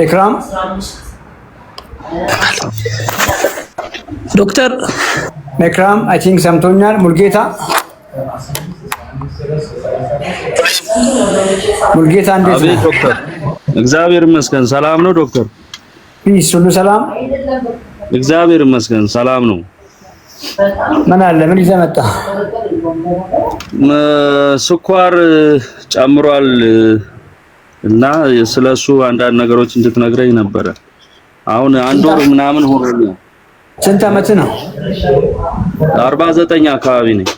ኢክራም ዶክተር ኢክራም አይ ቲንክ ሰምቶኛል። ሙልጌታ እንዴት ነህ? ዶክተር እግዚአብሔር ይመስገን ሰላም ነው ዶክተር። ፒስ ሁሉ ሰላም እግዚአብሔር ይመስገን ሰላም ነው። ምን አለ ምን ይዘህ መጣህ? ስኳር ጨምሯል እና ስለሱ አንዳንድ ነገሮች እንድትነግረኝ ነበረ። አሁን አንድ ወር ምናምን ሆኖኛል። ስንት ዓመት ነው? 49 አካባቢ ነኝ።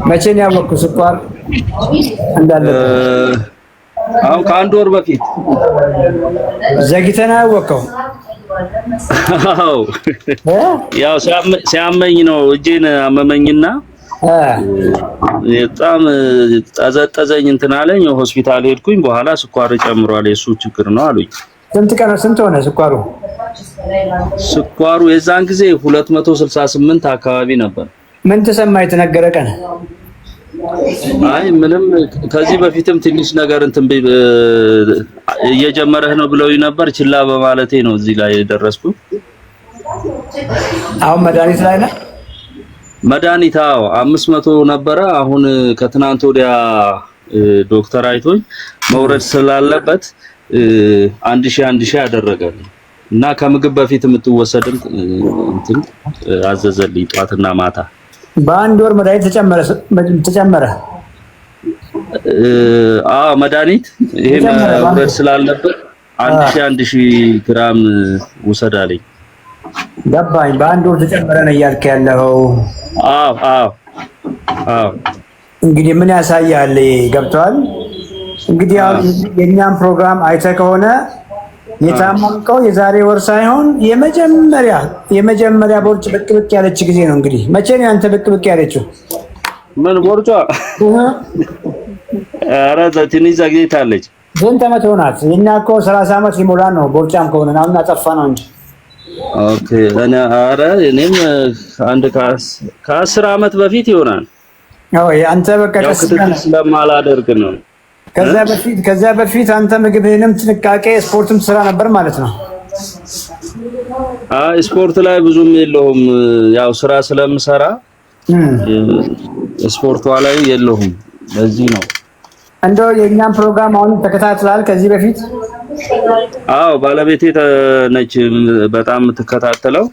መቼ ነው ያወቅኩት ስኳር እንዳለብህ? አሁን ከአንድ ወር በፊት። ዘግይተህ ነው ያወቅኸው? አዎ ያው ሲያመኝ ነው እጄን አመመኝና በጣም ጠዘጠዘኝ እንትን አለኝ። ሆስፒታል ሄድኩኝ። በኋላ ስኳር ጨምሯል የሱ ችግር ነው አሉኝ። ስንት ሆነ ስኳሩ? ስኳሩ የዛን ጊዜ 268 አካባቢ ነበር። ምን ተሰማህ የተነገረ ቀን? አይ ምንም ከዚህ በፊትም ትንሽ ነገር እንትን እየጀመረህ ነው ብለውኝ ነበር። ችላ በማለቴ ነው እዚህ ላይ የደረስኩት። አሁን መድኃኒት ላይ ነህ? መድኃኒት 500 ነበረ። አሁን ከትናንት ወዲያ ዶክተር አይቶኝ መውረድ ስላለበት 1000 ያደረጋል እና ከምግብ በፊት የምትወሰድም እንትን አዘዘልኝ ጧትና ማታ። በአንድ ወር መድኃኒት ተጨመረ? መድኃኒት ይሄ መውረድ ስላለበት 1000 ግራም ውሰድ አለኝ። ገባኝ። በአንድ ወር ተጨመረ ነው እያልክ ያለው? አዎ እንግዲህ ምን ያሳያል? ገብቷል። እንግዲህ የኛን ፕሮግራም አይተህ ከሆነ የታመምከው የዛሬ ወር ሳይሆን የመጀመሪያ ቦርጭ ብቅ ያለች ጊዜ ነው። እንግዲህ መቼ ነው አንተ ብቅ ያለችው? ምን ቦርጯ? ኧረ ትንሽ ዘግይታለች። ስንት ዓመት ሆናት? የኛ እኮ 30 ዓመት ሊሞላን ነው ቦርጫም ከሆነ አሁን አጠፋ ነው እንጂ። ኦኬ እኔም አንድ ከ10 ዓመት በፊት ይሆናል። አንተ በቃ ስለማላደርግ ነው። ከዛ በፊት አንተ ምግብህንም ጥንቃቄ ስፖርትም ትሰራ ነበር ማለት ነው? ስፖርት ላይ ብዙም የለሁም። ያው ስራ ስለምሰራ ስፖርቷ ላይ የለሁም። ለዚህ ነው። እንደው የኛን ፕሮግራም አሁን ተከታትላል ከዚህ በፊት? አዎ ባለቤቴ ነች በጣም የምትከታተለው።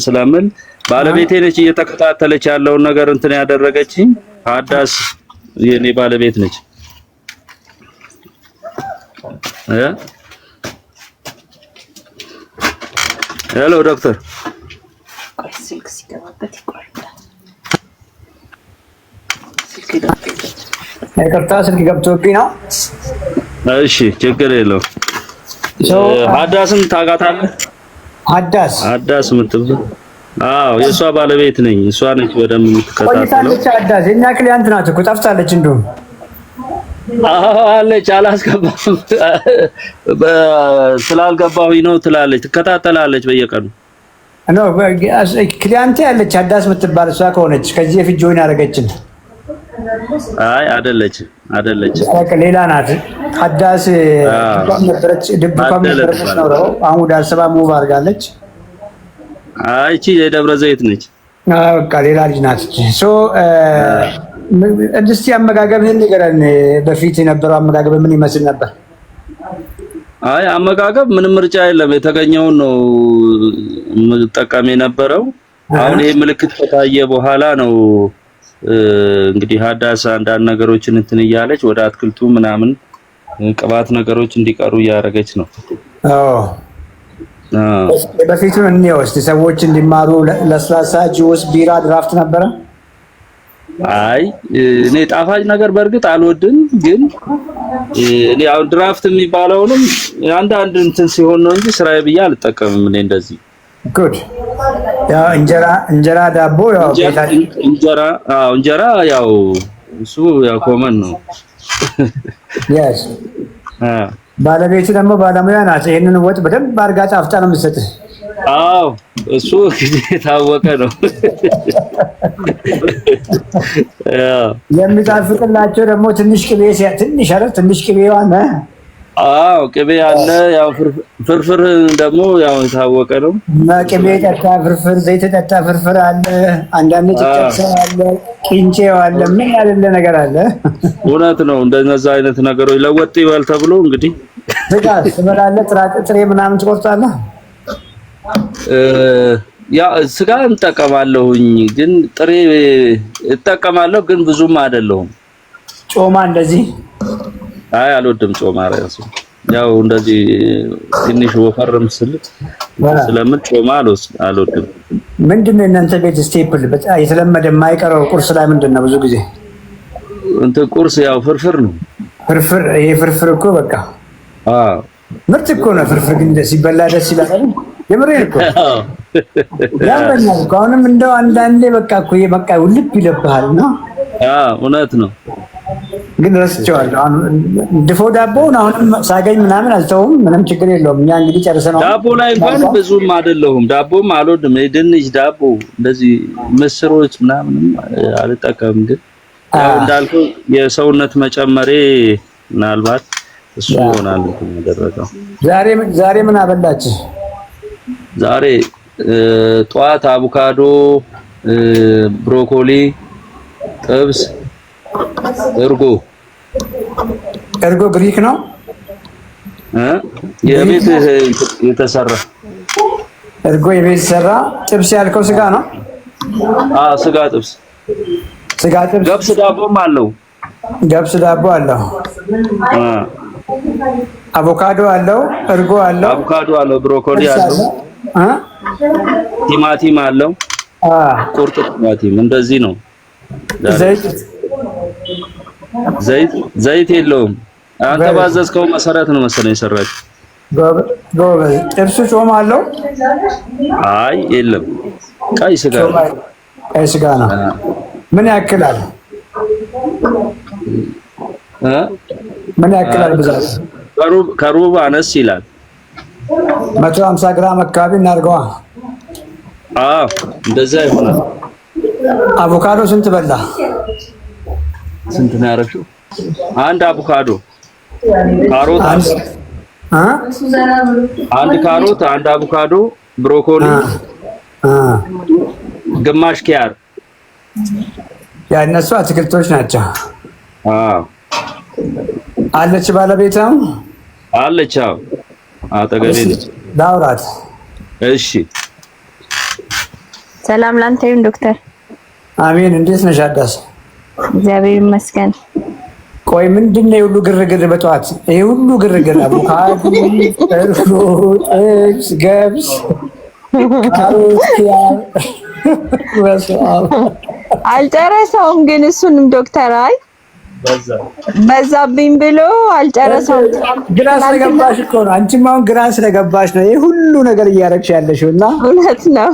ስለምን ባለቤቴ ነች እየተከታተለች ያለውን ነገር እንትን ያደረገችኝ። አዳስ የኔ ባለቤት ነች። ሄሎ ዶክተር። ይቅርታ ስልክ ገብቶብኝ ነው። እሺ ችግር የለውም። አዳስን ታውቃታለህ? አዳስ የምትባል የእሷ ባለቤት ነኝ። እሷ ነች በደንብ የምትከታተለው። አዳስ የኛ ክሊያንት ናት እኮ ጠፍታለች። እንደውም አለች አላስገባም ስላልገባሁኝ ነው ትላለች። ትከታተላለች በየቀኑ ነው ክሊያንቴ ያለች አዳስ የምትባል እሷ ከሆነች ከዚህ በፊት ጆይን ያደረገችን። አይ አይደለች ሌላ ናት። አዳስ ድብቋም ነበረች ነው። አሁን ወደ አዲስ አበባ ሙቭ አድርጋለች። እቺ የደብረ ዘይት ነች። በቃ ሌላ ልጅ ናት። እስኪ አመጋገብህን ንገረን። በፊት የነበረው አመጋገብ ምን ይመስል ነበር? አይ አመጋገብ ምንም ምርጫ የለም። የተገኘውን ነው የምጠቀም የነበረው። አሁን ይሄ ምልክት ከታየ በኋላ ነው እንግዲህ ሀዳስ አንዳንድ ነገሮችን እንትን እያለች ወደ አትክልቱ ምናምን ቅባት ነገሮች እንዲቀሩ እያደረገች ነው። በፊቱን እንወስድ ሰዎች እንዲማሩ ለስላሳ፣ ጁስ፣ ቢራ፣ ድራፍት ነበረ። አይ እኔ ጣፋጭ ነገር በእርግጥ አልወድም፣ ግን እኔ አሁን ድራፍት የሚባለውንም አንዳንድ እንትን ሲሆን ነው እንጂ ስራዬ ብዬ አልጠቀምም። እኔ እንደዚህ ጉድ ያው እንጀራ ዳቦ ያው እንጀራ ያው እሱ ያው ኮመን ነው። ባለቤቱ ደግሞ ባለሙያ ናት። ይሄንን ወጥ በደንብ አድርጋ ጣፍጣ ነው የምትሰጥህ። አዎ እሱ እንግዲህ የታወቀ ነው። የሚጣፍጥላቸው ደግሞ ትንሽ ቅቤ ትንሽ ቅቤዋ ነው። አዎ ቅቤ አለ። ያው ፍርፍር ደግሞ ያው የታወቀ ነው። ቅቤ ጠጣ ፍርፍር፣ ዘይት ጠጣ ፍርፍር አለ። አንዳንድ ጨጨብሳ አለ፣ ቂንጬው አለ። ምን ያለ ነገር አለ። እውነት ነው። እንደነዛ አይነት ነገሮች ለወጥ ይበል ተብሎ እንግዲህ ስጋ ትበላለህ፣ ጥሬ ምናምን ትቆርጣለህ። ያ ስጋ እንጠቀማለሁኝ፣ ግን ጥሬ እጠቀማለሁ፣ ግን ብዙም አይደለሁም። ጮማ እንደዚህ አይ አልወድም። ጮማ ራሱ ያው እንደዚህ ትንሽ ወፈርም ስለምን ጮማ አልወድም። ምንድነው እናንተ ቤት ስቴፕል በጣም የተለመደ የማይቀረው ቁርስ ላይ ምንድነው? ብዙ ጊዜ እንትን ቁርስ ያው ፍርፍር ነው። ይሄ ፍርፍር እኮ በቃ ምርጥ እኮ ነው። ፍርፍር ግን ሲበላ ደስ ይላል። የምሬን እኮ ያምረኛል እኮ አሁንም እንደው አንዳንዴ በቃ እኮ በቃ ውልብ ይለብሃል ነው። እውነት ነው። ግን ረስቼዋለሁ። ድፎ ዳቦውን አሁንም ሳገኝ ምናምን አልተውም። ምንም ችግር የለውም። እኛ እንግዲህ ጨርሰናል። ዳቦ ላይ እንኳን ብዙም አይደለሁም። ዳቦም አልወድም። የድንች ዳቦ እንደዚህ ምስሮች ምናምን አልጠቀምም። ግን ያው እንዳልከው የሰውነት መጨመሬ ምናልባት እሱ ይሆናል ያደረገው። ዛሬ ምን አበላች? ዛሬ ጠዋት አቮካዶ፣ ብሮኮሊ፣ ጥብስ፣ እርጎ ግሪክ ነው የቤት የተሰራ እርጎ የቤት የተሰራ ጥብስ። ያልከው ስጋ ነው? ስጋ ጥብስ። ገብስ ዳቦም አለው። ገብስ ዳቦ አለው። አቮካዶ አለው። እርጎ አለው። አቮካዶ አለው። ብሮኮሊ አለው። ቲማቲም አለው። ቁርጥ ቲማቲም እንደዚህ ነው። ዘይት የለውም። አንተ ባዘዝከው መሰረት ነው መሰለኝ ሰራች። ጎበዝ። ጥብሱ ጾም አለው? አይ የለም። ቀይ ስጋ ነው። ምን ያክላል? ምን ያክላል ብዛት? ከሩብ አነስ ይላል። 150 ግራም አካባቢ እናድርገዋ። እንደዛ ይሆናል። አቮካዶ ስንት በላ? ስንት ነው ያደረግሽው? አንድ አቮካዶ፣ ካሮት፣ አንድ ካሮት፣ አንድ አቮካዶ፣ ብሮኮሊ፣ ግማሽ ኪያር። ያ እነሱ አትክልቶች ናቸው። አለች ባለቤቷም አለች። አጠገቤ ነች። ዳውራት። እሺ ሰላም ላንተ ይሁን ዶክተር። አሜን። እንዴት ነሽ አዳስ? እግዚአብሔር ይመስገን። ቆይ ምንድነው የሁሉ ግርግር በጠዋት? ይሄ ሁሉ ግርግር አቮካዶ፣ እርጎ፣ ጥብስ፣ ገብስ፣ ካሮት፣ ኪያር አልጨረሰውም ግን እሱንም ዶክተር አይ በዛብኝ ብሎ አልጨረሰውም። ግራ ስለገባሽ እኮ ነው። አንቺም አሁን ግራ ስለገባሽ ነው ይሄ ሁሉ ነገር እያደረግሽ ያለሽው እና እውነት ነው።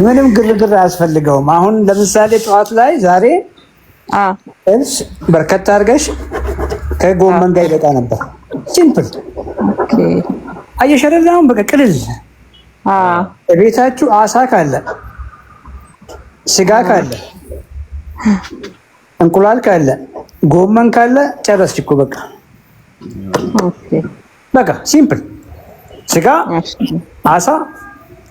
ምንም ግርግር አያስፈልገውም። አሁን ለምሳሌ ጠዋት ላይ ዛሬ ጥብስ በርከት አድርገሽ ከጎመን ጋር ይበቃ ነበር። ሲምፕል አየሽ አይደል? አሁን በቃ ቅልል። ቤታችሁ አሳ ካለ፣ ስጋ ካለ፣ እንቁላል ካለ፣ ጎመን ካለ ጨረስሽ እኮ በቃ። በቃ ሲምፕል። ስጋ፣ አሳ፣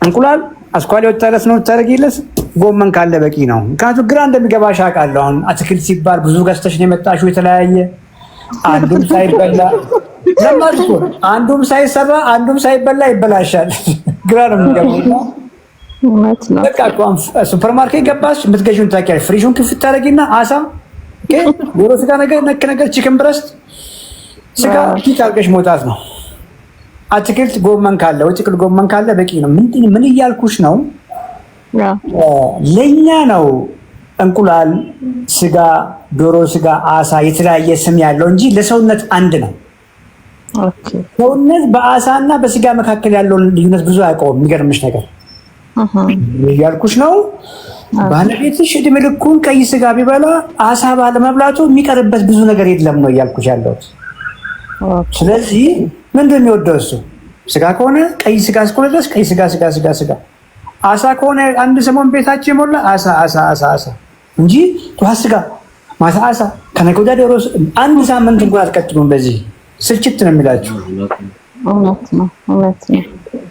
እንቁላል፣ አስኳል ወጣለት ነው ታረጊለት። ጎመን ካለ በቂ ነው። ምክንያቱም ግራ እንደሚገባሽ አውቃለሁ። አሁን አትክልት ሲባል ብዙ ገዝተሽ ነው የመጣሽው የተለያየ። አንዱም ሳይበላ ለማጥቶ አንዱም ሳይሰራ አንዱም ሳይበላ ይበላሻል። ግራ ነው የሚገባው። በቃ ሱፐርማርኬት ገባሽ የምትገዢውን ታውቂያለሽ። ፍሪጁን ክፍት ታደርጊና አሳ ዶሮ ስጋ ነክ ነገር ቺክን ብረስት ስጋ ፒክ አድርገሽ መውጣት ነው። አትክልት ጎመን ካለ ጥቅል ጎመን ካለ በቂ ነው። ምን እያልኩሽ ነው? ለኛ ነው እንቁላል፣ ስጋ፣ ዶሮ ስጋ፣ አሳ የተለያየ ስም ያለው እንጂ ለሰውነት አንድ ነው። ሰውነት በአሳና በስጋ መካከል ያለውን ልዩነት ብዙ አያውቀውም። የሚገርምሽ ነገር እያልኩሽ ነው። ባለቤትሽ እድሜ ልኩን ቀይ ስጋ ቢበላ አሳ ባለመብላቱ የሚቀርበት ብዙ ነገር የለም ነው እያልኩሽ ያለሁት። ስለዚህ ምንድን ነው የሚወደው እሱ? ስጋ ከሆነ ቀይ ስጋ እስከሆነ ድረስ ቀይ ስጋ ስጋ ስጋ ስጋ። አሳ ከሆነ አንድ ሰሞን ቤታችን የሞላ አሳ አሳ አሳ አሳ እንጂ ጠዋት ስጋ ማታ አሳ ከነገ ወዲያ ዶሮ አንድ ሳምንት እንኳን አትቀጥሉም። በዚህ ስልችት ነው የሚላችሁ። እውነት ነው።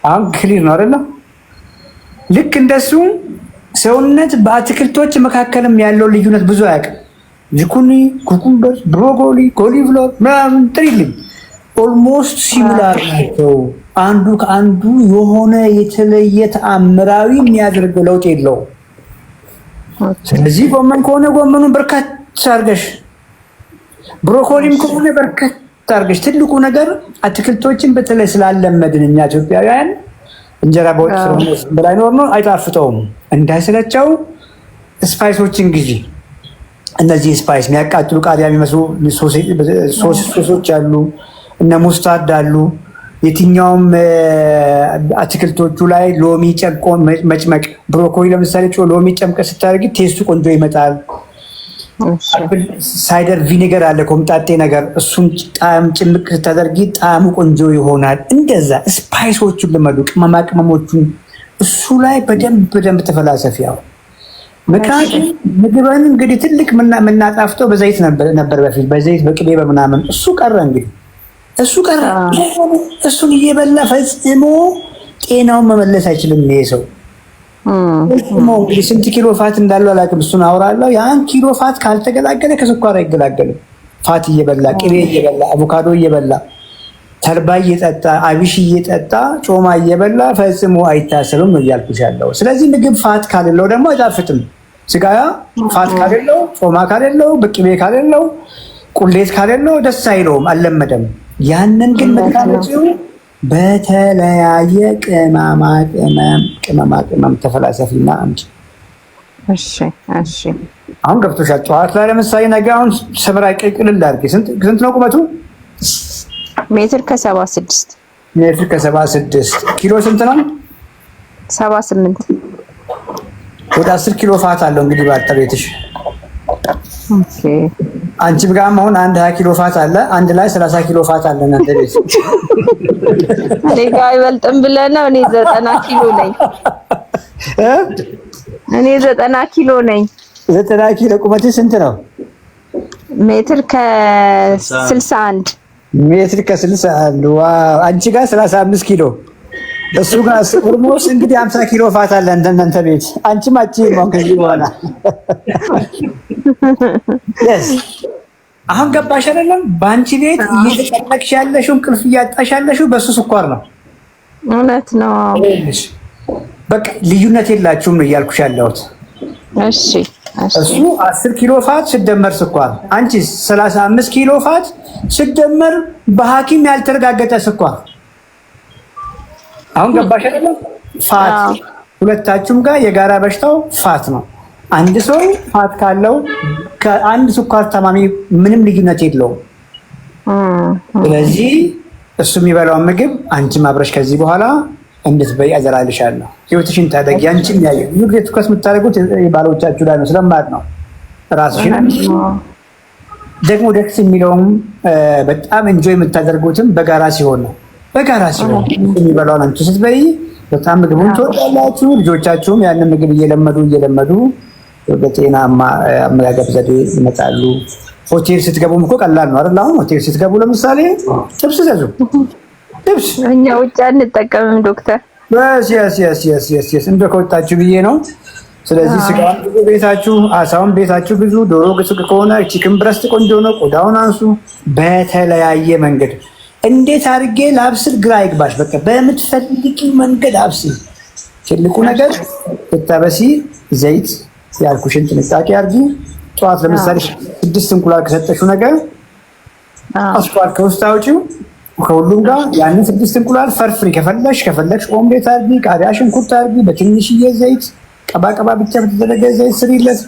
አሁን ክሊር ነው አይደል? ልክ እንደሱ ሰውነት በአትክልቶች መካከልም ያለው ልዩነት ብዙ አያውቅም። ዚኩኒ፣ ኩኩምበር፣ ብሮኮሊ፣ ኮሊፍላወር ምናምን ጥሪልኝ ኦልሞስት ሲሚላር ናቸው። አንዱ ከአንዱ የሆነ የተለየ ተአምራዊ የሚያደርገው ለውጥ የለውም። ስለዚህ ጎመን ከሆነ ጎመኑን በርከት አድርገሽ፣ ብሮኮሊም ከሆነ በርከት አድርገሽ። ትልቁ ነገር አትክልቶችን በተለይ ስላለመድን እኛ ኢትዮጵያውያን እንጀራ በወጥ በላይ ነው አይጣፍጠውም። እንዳይሰለቸው ስፓይሶችን ግዢ። እነዚህ ስፓይስ የሚያቃጥሉ ቃሪያ የሚመስሉ ሶሶች አሉ፣ እነ ሙስታርድ አሉ። የትኛውም አትክልቶቹ ላይ ሎሚ ጨምቆ መጭመቅ። ብሮኮሊ ለምሳሌ ሎሚ ጨምቀ ስታደርጊ ቴስቱ ቆንጆ ይመጣል። ሳይደር ቪኒገር አለ ኮምጣጤ ነገር፣ እሱን ጣዕም ጭምቅ ስታደርጊ ጣዕሙ ቆንጆ ይሆናል። እንደዛ ስፓይሶቹን ልመዱ፣ ቅመማ ቅመሞቹን እሱ ላይ በደንብ ተፈላሰፊያው። ምክንያቱም ምግብን እንግዲህ ትልቅ የምናጣፍጠው በዘይት ነበር በፊት፣ በዘይት በቅቤ በምናምን። እሱ ቀረ እንግዲህ እሱ ቀረ። እሱን እየበላ ፈጽሞ ጤናውን መመለስ አይችልም ይሄ ሰው። እንግዲህ ስንት ኪሎ ፋት እንዳለው አላውቅም፣ እሱን አውራለሁ። ያን ኪሎ ፋት ካልተገላገለ ከስኳር አይገላገልም። ፋት እየበላ ቅቤ እየበላ አቮካዶ እየበላ ተልባ እየጠጣ አቢሽ እየጠጣ ጮማ እየበላ ፈጽሞ አይታሰብም ነው እያልኩሽ ያለው። ስለዚህ ምግብ ፋት ካሌለው ደግሞ አይጣፍጥም። ስጋ ፋት ካሌለው፣ ጮማ ካሌለው፣ በቅቤ ካሌለው፣ ቁሌት ካሌለው ደስ አይለውም፣ አልለመደም። ያንን ግን መታመጪው በተለያየ ቅመማ ቅመም ተፈላሰፊና አንቺ እሺ አሁን ገብቶሻል። ጠዋት ላይ ለምሳሌ ነገ አሁን ሰመራ ቅልል አድርጊ። ስንት ነው ቁመቱ? ሜትር ከ76 ሜትር ከ76 ኪሎ ስንት ነው? 78 ወደ 10 ኪሎ ፋት አለው እንግዲህ ባጠቤትሽ። ኦኬ አንቺም ጋር አሁን አንድ 20 ኪሎ ፋት አለ፣ አንድ ላይ 30 ኪሎ ፋት አለ እናንተ ቤት። እኔ ጋር አይበልጥም ብለህ ነው? እኔ 90 ኪሎ ነኝ። እኔ 90 ኪሎ ነኝ። 90 ኪሎ ቁመትሽ ስንት ነው? ሜትር ከ61 ሜትር ከ61 ዋው! አንቺ ጋር 35 ኪሎ፣ እሱ ጋር ኦልሞስት እንግዲህ 50 ኪሎ ፋት አለ እናንተ ቤት። አንቺም ከዚህ በኋላ አሁን ገባሽ አይደለም? በአንቺ ቤት እየተጨነቅሽ ያለሽው እንቅልፍ እያጣሽ ያለሽው በሱ ስኳር ነው። እውነት ነው። በቃ ልዩነት የላችሁም ነው እያልኩሽ ያለሁት። እሺ እሱ 10 ኪሎ ፋት ሲደመር ስኳር፣ አንቺ 35 ኪሎ ፋት ሲደመር በሐኪም ያልተረጋገጠ ስኳር። አሁን ገባሽ አይደለም? ፋት ሁለታችሁም ጋር የጋራ በሽታው ፋት ነው። አንድ ሰው ፋት ካለው ከአንድ ስኳር ታማሚ ምንም ልዩነት የለውም። ስለዚህ እሱ የሚበላውን ምግብ አንቺም አብረሽ ከዚህ በኋላ እንድትበይ አዘራልሻለሁ። ህይወትሽን ታደጊ። አንቺም ያየ ይሁን ትኩረት የምታደርጉት ባሎቻችሁ ላይ ነው ስለማት ነው። ራስሽን ደግሞ ደስ የሚለውም በጣም እንጆይ የምታደርጉትም በጋራ ሲሆን ነው። በጋራ ሲሆን የሚበላውን አንቺ ስትበይ በጣም ምግቡን ትወዳላችሁ። ልጆቻችሁም ያንን ምግብ እየለመዱ በጤናማ አመጋገብ ዘዴ ይመጣሉ። ሆቴል ስትገቡም እኮ ቀላል ነው አይደል? አሁን ሆቴል ስትገቡ ለምሳሌ ጥብስ ዘዙ። ጥብስ እኛ ውጭ አንጠቀምም ዶክተር። yes እንደ ከወጣችሁ ብዬ ነው። ስለዚህ ስጋውን ብዙ ቤታችሁ፣ አሳውን ቤታችሁ ብዙ፣ ዶሮ ግስግ ከሆነ ቺክን ብረስት ቆንጆ ነው። ቆዳውን አንሱ። በተለያየ መንገድ እንዴት አድርጌ ላብስል ግራ ይግባሽ። በቃ በምትፈልጊ መንገድ አብስል። ትልቁ ነገር ብታበሲ ዘይት ያልኩሽን ጥንቃቄ አድርጊ። ጠዋት ለምሳሌ 6 እንቁላል ከሰጠሽው ነገር አስኳል ከውስጥ አውጪው ከሁሉም ጋር ያንን 6 እንቁላል ፈርፍሪ። ከፈለግሽ ኦምሌት አድርጊ። ቃሪያ፣ ሽንኩርት አድርጊ። በትንሽዬ ዘይት ቀባ ብቻ በተደረገ ዘይት ስሪለት።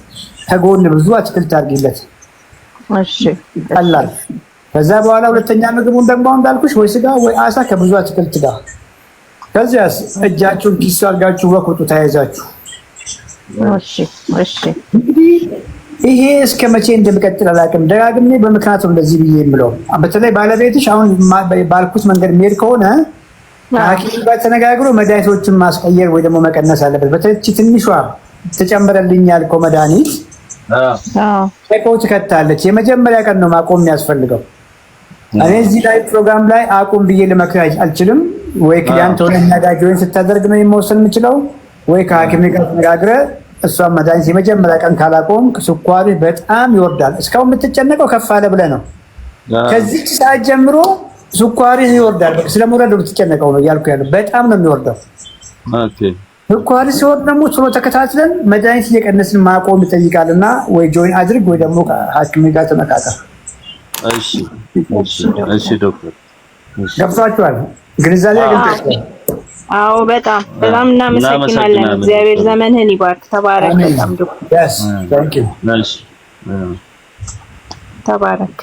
ከጎን ብዙ አትክልት አድርጊለት። እሺ ቀላል። ከዛ በኋላ ሁለተኛ ምግቡን ደግሞ እንዳልኩሽ ወይ ስጋ ወይ አሳ ከብዙ አትክልት ጋር። ከዚያስ እጃችሁን ኪስ አድርጋችሁ ወቁጡ ተያይዛችሁ። እሺ እንግዲህ ይሄ እስከ መቼ እንደምቀጥል አላውቅም። ደጋግሜ በምክንያቱ እንደዚህ ብዬ የምለው በተለይ ባለቤትሽ አሁን ባልኩት መንገድ የሚሄድ ከሆነ ከሐኪም ጋር ተነጋግሮ መድኃኒቶችን ማስቀየር ወይ ደግሞ መቀነስ አለበት። በተለይ ትንሿ ተጨምረልኝ ያልከው መድኃኒት ሳይኮ ትከታለች። የመጀመሪያ ቀን ነው ማቆም የሚያስፈልገው። እኔ እዚህ ላይ ፕሮግራም ላይ አቁም ብዬ ልመክር አልችልም። ወይ ክሊያንት ሆነ እናዳጆን ስታደርግ ነው የምወሰን የምችለው፣ ወይ ከሐኪም ጋር ተነጋግረ እሷን መድኃኒት የመጀመሪያ ቀን ካላቆም ስኳርህ በጣም ይወርዳል። እስካሁን የምትጨነቀው ከፍ አለ ብለህ ነው። ከዚህ ሰዓት ጀምሮ ስኳርህ ይወርዳል። ስለመውረድ ነው የምትጨነቀው ነው እያልኩ ያለው። በጣም ነው የሚወርደው። ስኳርህ ሲወርድ ደግሞ ቶሎ ተከታትለን መድኃኒት እየቀነስን ማቆም ይጠይቃልና ወይ ጆይን አድርግ ወይ ደግሞ ከሐኪም ጋር ተመካከር። እሺ ዶክተር ገብቷችኋል? ግንዛቤ አግኝታችኋል? አዎ በጣም እናመሰግናለን። እግዚአብሔር ዘመንህን ይባርክ። ተባረክ። በጣም ዶክተር ተባረክ።